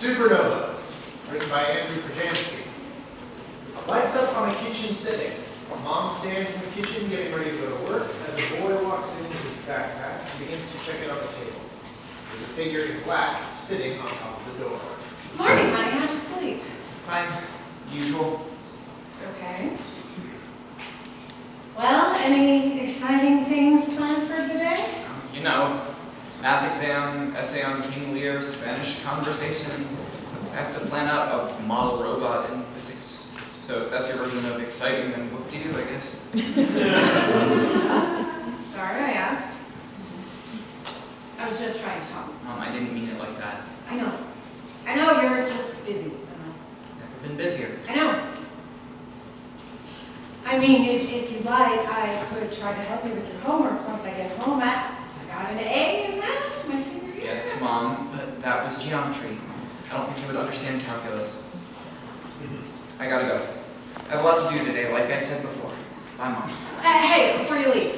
Supernova, written by Andrew Krajansky. Lights up on a kitchen setting. Mom stands in the kitchen getting ready to go to work as a boy walks in with his backpack and begins to check it on the table. There's a figure in black sitting on top of the door. Morning, honey. How'd you sleep? Fine. Usual. Okay. Well, any exciting things planned for today? You know, math exam, essay on King Lear, Spanish conversation. I have to plan out a model robot in physics. So if that's your version of exciting, then whoop-de-doo, I guess. Sorry I asked. I was just trying to talk. Mom, I didn't mean it like that. I know. I know you're just busy. Never been busier. I know. I mean, if you'd like, I could try to help you with your homework once I get home. I got an A in math my senior year. Yes, Mom, but that was geometry. I don't think you would understand calculus. I gotta go. I have a lot to do today, like I said before. Bye, Mom. Hey, before you leave,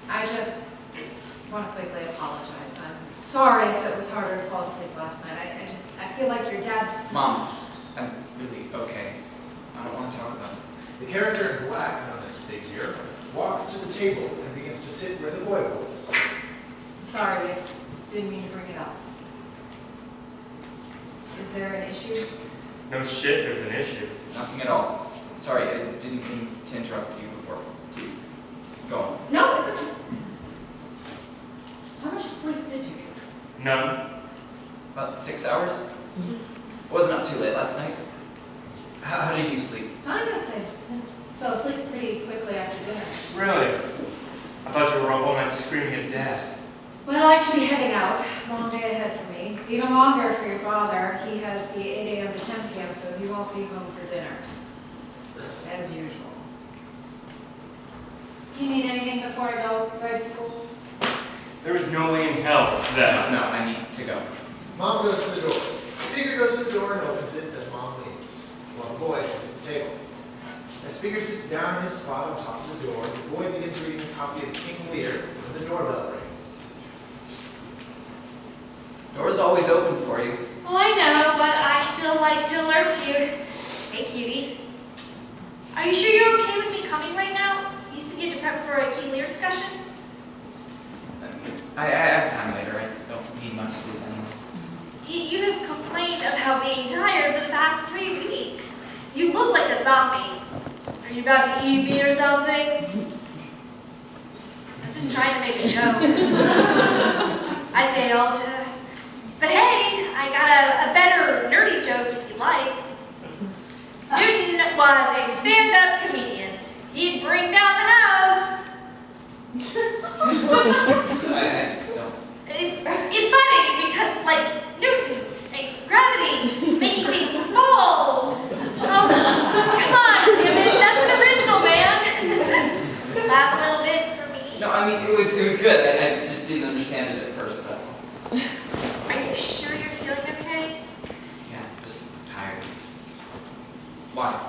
I just want to quickly apologize. I'm sorry if it was harder to fall asleep last night. I feel like your dad... Mom, I'm really okay. I don't want to talk about it. The character in black, known as Figure, walks to the table and begins to sit where the boy was. Sorry, I didn't mean to bring it up. Is there an issue? No shit, there's an issue. Nothing at all. Sorry, I didn't mean to interrupt you before. Please, go on. No, it's okay. How much sleep did you get? None. About 6 hours? Wasn't up too late last night. How did you sleep? Fine, I'd say. I fell asleep pretty quickly after dinner. Really? I thought you were up all night screaming at Dad. Well, I should be heading out. Long day ahead for me. Even longer for your father. He has the 8 a.m. to 10 p.m., so he won't be home for dinner. As usual. Do you need anything before I go right to school? There is no way in hell that... No, I need to go. Mom goes to the door. Figure goes to the door and opens it as Mom leaves, while the boy sits at the table. As Figure sits down in his spot on top of the door, the boy begins reading a copy of King Lear when the doorbell rings. Door's always open for you. Oh, I know, but I still like to alert you. Hey, cutie. Are you sure you're okay with me coming right now? You said you had to prep for a King Lear discussion? I have time later. I don't need much sleep anyway. You have complained about being tired for the past 3 weeks. You look like a zombie. Are you about to eat me or something? I was just trying to make a joke. I failed. But hey, I got a better nerdy joke if you like. Newton was a stand-up comedian. He'd bring down the house. I don't. It's funny because, like, Newton, like, gravity, making things small. Oh, come on, damn it, that's an original, man. Laugh a little bit for me. No, I mean, it was good. I just didn't understand it at first, that's all. Are you sure you're feeling okay? Yeah, just tired. Why?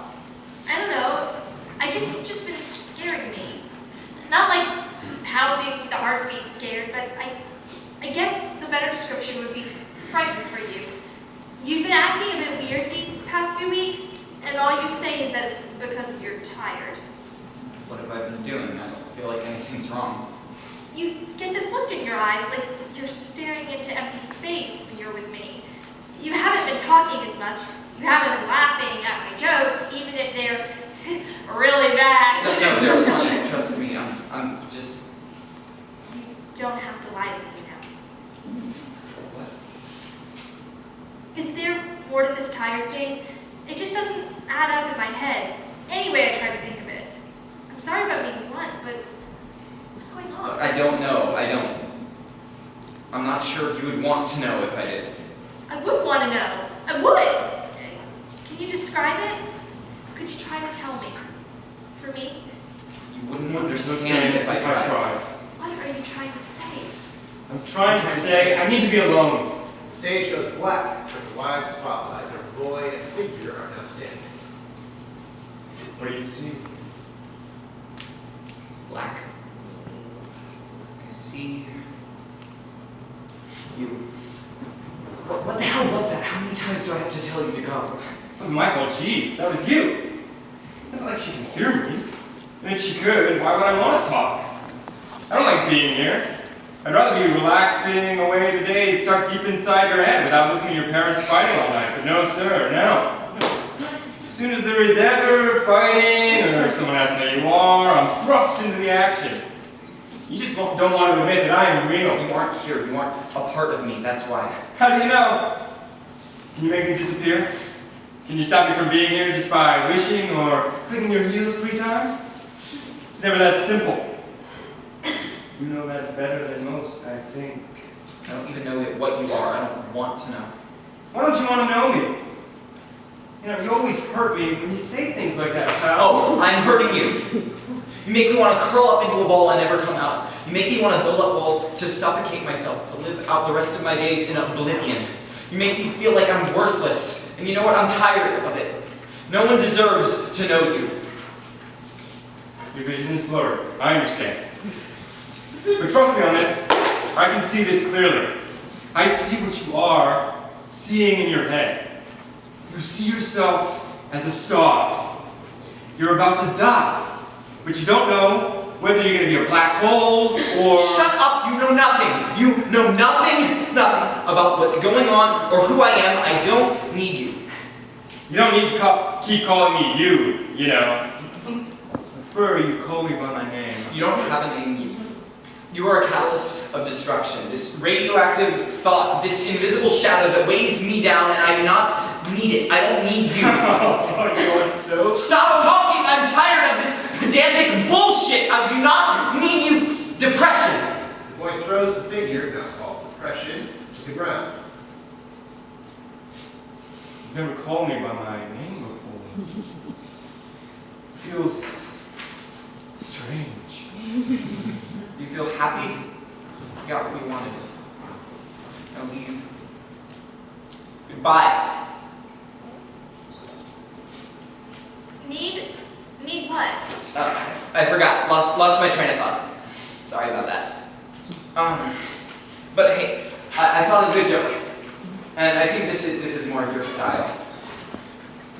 I don't know. I guess you've just been scaring me. Not like pounding the heartbeat scared, but I guess the better description would be frightened for you. You've been acting a bit weird these past few weeks, and all you say is that it's because you're tired. What have I been doing? I don't feel like anything's wrong. You get this look in your eyes like you're staring into empty space when you're with me. You haven't been talking as much. You haven't been laughing at my jokes, even if they're really bad. No, they're funny. Trust me. I'm just... You don't have to lie to me now. What? Is there more to this tired game? It just doesn't add up in my head. Anyway, I try to think of it. I'm sorry if I'm being blunt, but what's going on? I don't know. I don't. I'm not sure you would want to know if I did. I would want to know. I would. Can you describe it? Could you try to tell me? For me? You wouldn't understand if I tried. What are you trying to say? I'm trying to say I need to be alone. The stage goes black with a wide spotlight where the boy and Figure are now standing. What do you see? Black. I see you. What the hell was times do I have to tell you to go? It wasn't my fault, jeez. That was you. It's not like she can hear me. And if she could, why would I want to talk? I don't like being here. I'd rather be relaxing away the days stuck deep inside your head without listening to your parents fighting all night. But no, sir, no. As soon as there is ever fighting or someone asks how you are, I'm thrust into the action. You just don't want to admit that I am real. You aren't here. You aren't a part of me. That's why. How do you know? Can you make me disappear? Can you stop me from being here just by wishing or clicking your heels 3 times? It's never that simple. You know that better than most, I think. I don't even know what you are. I don't want to know. Why don't you want to know me? You know, you always hurt me when you say things like that, pal. Oh, I'm hurting you. You make me want to curl up into a ball and never come out. You make me want to build up walls to suffocate myself, to live out the rest of my days in oblivion. You make me feel like I'm worthless. And you know what? I'm tired of it. No one deserves to know you. Your vision is blurred. I understand. But trust me on this. I can see this clearly. I see what you are seeing in your head. You see yourself as a star. You're about to die. But you don't know whether you're going to be a black hole or... Shut up! You know nothing! You know nothing about what's going on or who I am. I don't need you. You don't need to keep calling me you know. I prefer you call me by my name. You don't have a name. You are a catalyst of destruction. This radioactive thought, this invisible shadow that weighs me down, and I do not need it. I don't need you. Oh, you are so... Stop talking! I'm tired of this pedantic bullshit! I do not need you! Depression! The boy throws the figure, now called depression, to the ground. You've never called me by my name before. It feels strange. Do you feel happy? You got what you wanted. Now leave. Goodbye. Need what? I forgot. Lost my train of thought. Sorry about that. But hey, I thought of a good joke. And I think this is more your style.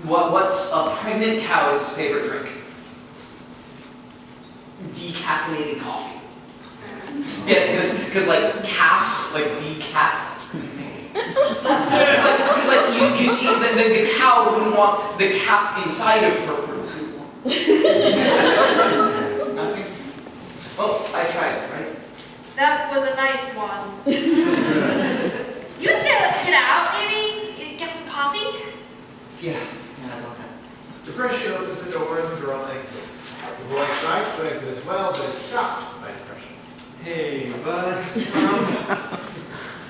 What's a pregnant cow's favorite drink? Decaffeinated coffee. Get it? Because like calf, like decaf. Because like you see, the cow wouldn't want the calf inside of her for too long. Nothing? Well, I tried it, right? That was a nice one. You want to get out, maybe? Get some coffee? Yeah, I love that. Depression opens the door and the girl exits. The boy tries to exit as well, but is stopped by depression. Hey, bud.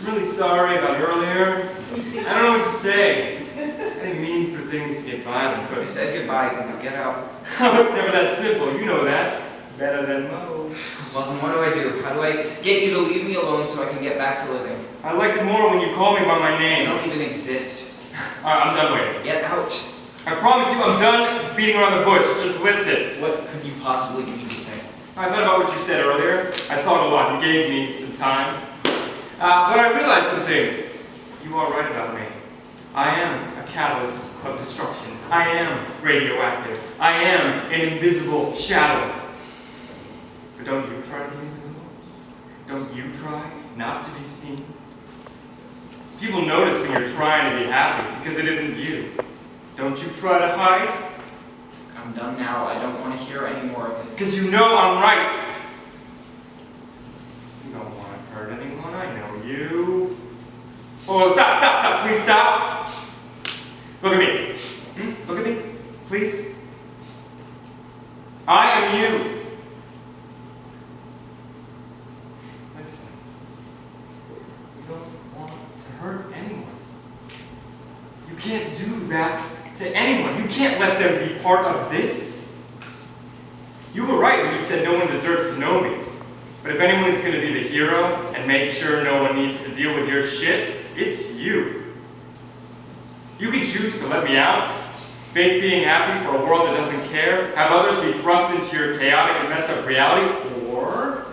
I'm really sorry about earlier. I don't know what to say. I didn't mean for things to get violent, I but... said goodbye, get out. Oh, it's never that simple. You know that. Better than most. Well, then what do? How do I get you to leave me alone so I can get back to living? I liked it more when you called me by my You name. don't even exist. Alright, I'm done waiting. Get out. I promise you I'm done beating around the bush. Just listen. What could you possibly need to say? I thought about what you said earlier. I thought a lot. You gave me some time. But I realized some things. You are right about me. I am a catalyst of destruction. I am radioactive. I am an invisible shadow. But don't you try to be invisible? Don't you try not to be seen? People notice when you're trying to be happy because it isn't you. Don't you try to hide? I'm done now. I don't want to hear any more of it. Because you know I'm right. You don't want to hurt anyone, I know you. Oh, stop, please stop. Look at me. Look at me, please. I am you. Listen, you don't want to hurt anyone. You can't do that to anyone. You can't let them be part of this. You were right when you said no one deserves to know me. But if anyone is going to be the hero and make sure no one needs to deal with your shit, it's you. You can choose to let me out, fake being happy for a world that doesn't care, have others be thrust into your chaotic and messed up reality, or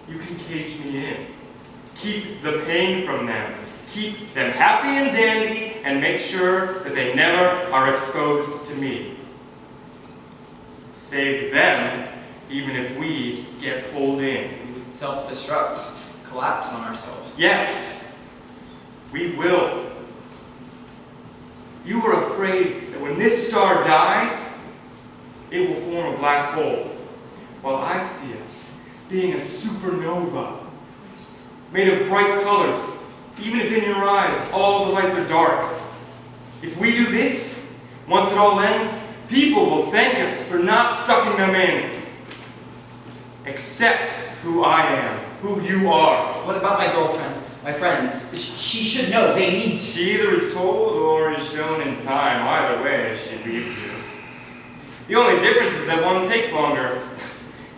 you can cage me in. Keep the pain from them. keep them happy and dandy, and make sure that they never are exposed to me. Save them, even if we get pulled in. We would self-destruct, collapse on ourselves. Yes, we will. You were afraid that when this star dies, it will form a black hole, while I see us being a supernova, made of bright colors, even if in your eyes all the lights are dark. If we do this, once it all ends, people will thank us for not sucking them in. Accept who I am, who you are. What about my girlfriend, my friends? She should know, they need to. She either is told or is shown in time. Either way, she leaves you. The only difference is that one takes longer,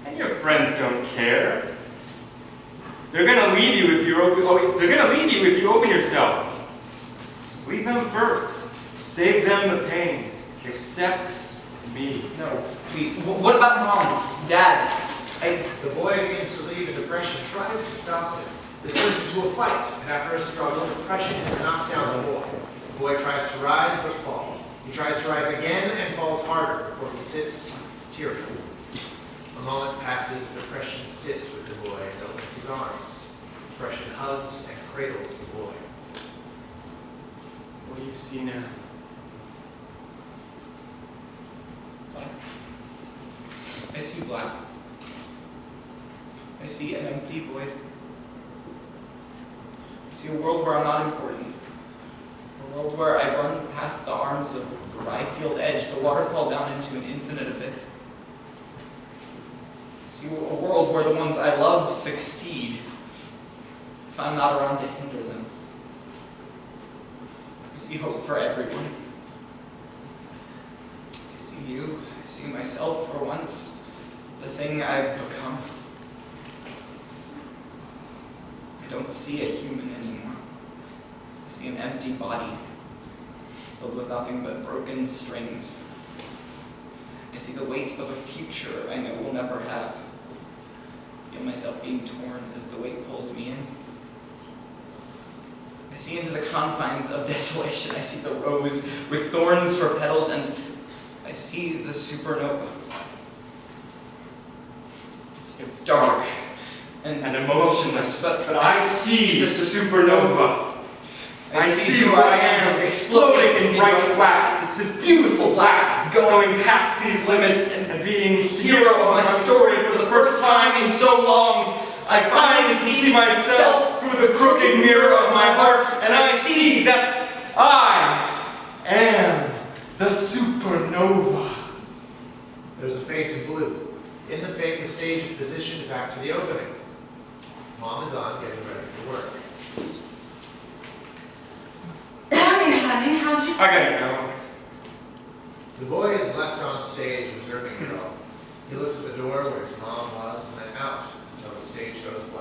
and your friends don't care. They're gonna leave you if you open yourself. Leave them first. Save them the pain. Accept me. No, please. What about Mom? Dad? The boy begins to leave, and depression tries to stop him. This turns into a fight, and after a struggle, depression has knocked down the boy. The boy tries to rise, but falls. He tries to rise again and falls harder before he sits tearful. A moment passes, and depression sits with the boy and opens his arms. Depression hugs and cradles the boy. What do you see now? I see black. I see an empty void. I see a world where I'm not important. A world where I run past the arms of the Ryefield edge, the waterfall down into an infinite abyss. I see a world where the ones I love succeed if I'm not around to hinder them. I see hope for everyone. I see you. I see myself for once, the thing I've become. I don't see a human anymore. I see an empty body, filled with nothing but broken strings. I see the weight of a future I know we'll never have. I feel myself being torn as the weight pulls me in. I see into the confines of desolation. I see the rose with thorns for petals, and I see the supernova. It's dark and emotionless, but I see the supernova. I see who I am, exploding in bright black, this beautiful black, going past these limits and being the hero of my story for the first time in so long. I finally see myself through the crooked mirror of my heart, and I see that I am the supernova. There's a fade to blue. In the fade, the stage is positioned back to the opening. Mom is on, getting ready for work. Morning, honey. How'd you I gotta go. The boy is left on stage observing it all. He looks at the door where his mom was and then out until the stage goes black.